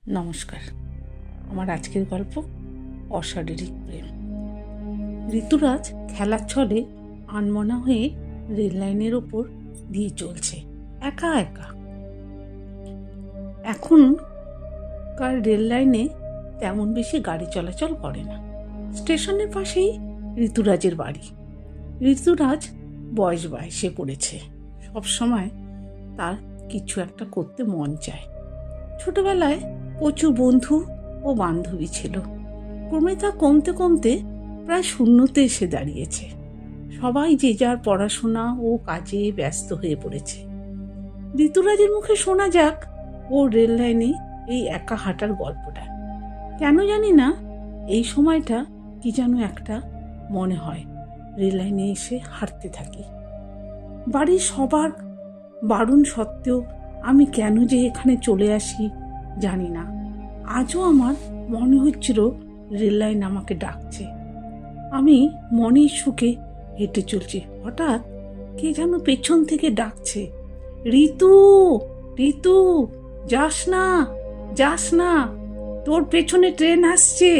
নমস্কার। আমার আজকের গল্প অশারীরিক প্রেম। ঋতুরাজ খেলার ছলে আনমনা হয়ে রেল লাইনের ওপর দিয়ে চলছে একা একা। এখনকার রেল লাইনে তেমন বেশি গাড়ি চলাচল করে না। স্টেশনের পাশেই ঋতুরাজের বাড়ি। ঋতুরাজ বয়সে পড়েছে। সবসময় তার কিছু একটা করতে মন চায়। ছোটবেলায় প্রচুর বন্ধু ও বান্ধবী ছিল। ক্রমে তা কমতে কমতে প্রায় শূন্যতে এসে দাঁড়িয়েছে। সবাই যে যার পড়াশোনা ও কাজে ব্যস্ত হয়ে পড়েছে। ঋতুরাজের মুখে শোনা যাক ও রেল লাইনে এই একা হাঁটার গল্পটা। কেন জানি না এই সময়টা কি যেন একটা মনে হয় রেল লাইনে এসে হাঁটতে থাকি। বাড়ির সবার বারণ সত্ত্বেও আমি কেন যে এখানে চলে আসি জানি না। আজও আমার মনে হচ্ছিল রেল লাইন আমাকে ডাকছে। আমি মনের সুখে হেঁটে চলছি। হঠাৎ কে যেন পেছন থেকে ডাকছে, ঋতু ঋতু, যাস না যাস না, তোর পেছনে ট্রেন আসছে,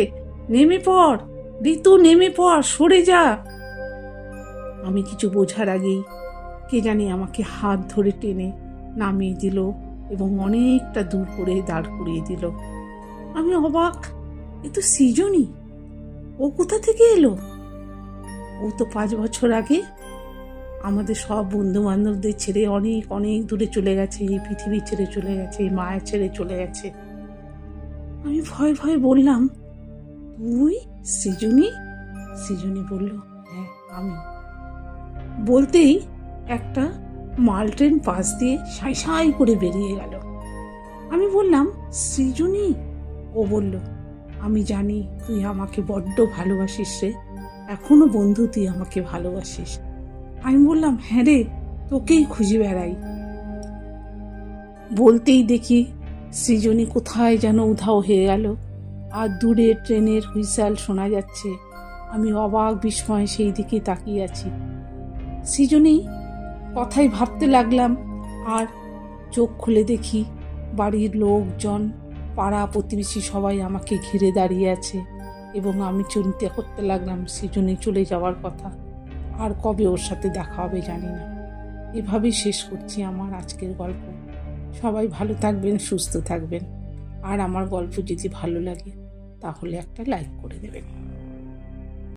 নেমে পড় ঋতু, নেমে পড়, সরে যা। আমি কিছু বোঝার আগেই কে জানি আমাকে হাত ধরে টেনে নামিয়ে দিল এবং অনেকটা দূর করে দাঁড় করিয়ে দিল। আমি অবাক, এ তো সৃজনী। ও কোথা থেকে এলো? ও তো 5 বছর আগে আমাদের সব বন্ধু বান্ধবদের ছেড়ে অনেক অনেক দূরে চলে গেছে, এই পৃথিবী ছেড়ে চলে গেছে, এই মায়ের ছেড়ে চলে গেছে। আমি ভয়ে ভয়ে বললাম, তুই সৃজনী? সৃজনী বলল, হ্যাঁ আমি। বলতেই একটা মাল ট্রেন পাশ দিয়ে সাই সাই করে বেরিয়ে গেল। আমি বললাম, সৃজনী? ও বলল, আমি জানি তুই আমাকে বড্ড ভালোবাসিস রে, এখনো বন্ধু তুই আমাকে ভালোবাসিস। আমি বললাম, হ্যাঁ রে, তোকেই খুঁজে বেড়াই। বলতেই দেখি সৃজনী কোথায় যেন উধাও হয়ে গেল, আর দূরে ট্রেনের হুইসেল শোনা যাচ্ছে। আমি অবাক বিস্ময়ে সেই দিকে তাকিয়ে আছি। সৃজনী কথাই ভাবতে লাগলাম, আর চোখ খুলে দেখি বাড়ির লোকজন, পাড়া প্রতিবেশী সবাই আমাকে ঘিরে দাঁড়িয়ে আছে এবং আমি চিন্তা করতে লাগলাম সৃজনী চলে যাওয়ার কথা, আর কবে ওর সাথে দেখা হবে জানি না। এভাবেই শেষ করছি আমার আজকের গল্প। সবাই ভালো থাকবেন, সুস্থ থাকবেন, আর আমার গল্প যদি ভালো লাগে তাহলে একটা লাইক করে দেবেন।